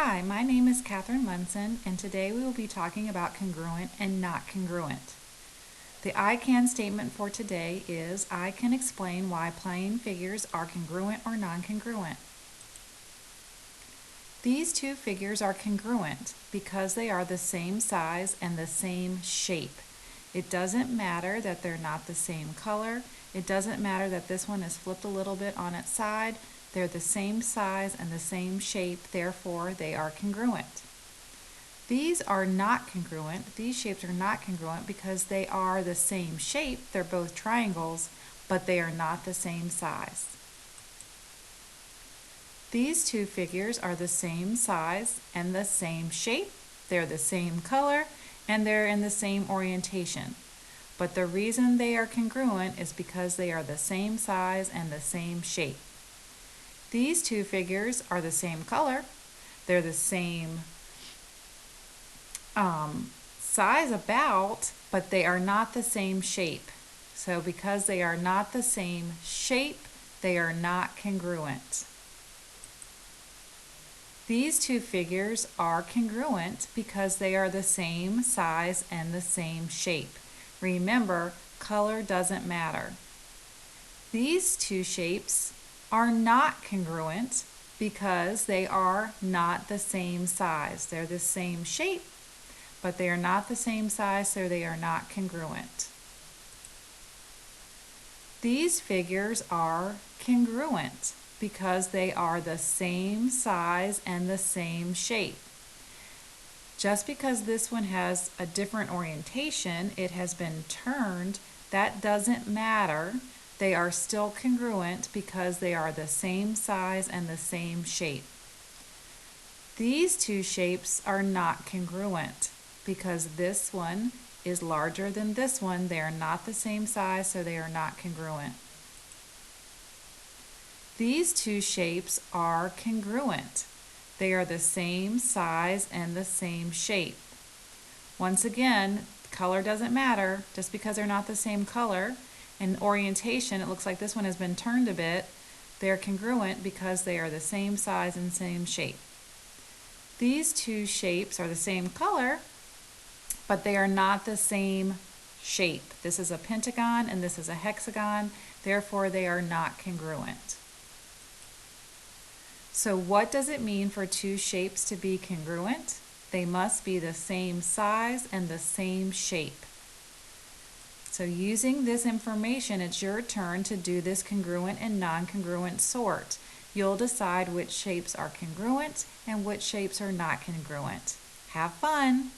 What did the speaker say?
Hi, my name is Catherine Munson, and today we will be talking about congruent and not congruent. The I can statement for today is I can explain why plane figures are congruent or non-congruent. These two figures are congruent because they are the same size and the same shape. It doesn't matter that they're not the same color. It doesn't matter that this one is flipped a little bit on its side. They're the same size and the same shape, therefore they are congruent. These are not congruent. These shapes are not congruent because they are the same shape. They're both triangles, but they are not the same size. These two figures are the same size and the same shape. They're the same color and they're in the same orientation. But the reason they are congruent is because they are the same size and the same shape. These two figures are the same color. They're the same size about, but they are not the same shape. So because they are not the same shape, they are not congruent. These two figures are congruent because they are the same size and the same shape. Remember, color doesn't matter. These two shapes are not congruent because they are not the same size. They're the same shape, but they are not the same size, so they are not congruent. These figures are congruent because they are the same size and the same shape. Just because this one has a different orientation, it has been turned, that doesn't matter. They are still congruent because they are the same size and the same shape. These two shapes are not congruent because this one is larger than this one. They are not the same size, so they are not congruent. These two shapes are congruent. They are the same size and the same shape. Once again, color doesn't matter. Just because they're not the same color and orientation, it looks like this one has been turned a bit, they're congruent because they are the same size and same shape. These two shapes are the same color, but they are not the same shape. This is a pentagon and this is a hexagon, therefore they are not congruent. So what does it mean for two shapes to be congruent? They must be the same size and the same shape. So using this information, it's your turn to do this congruent and non-congruent sort. You'll decide which shapes are congruent and which shapes are not congruent. Have fun!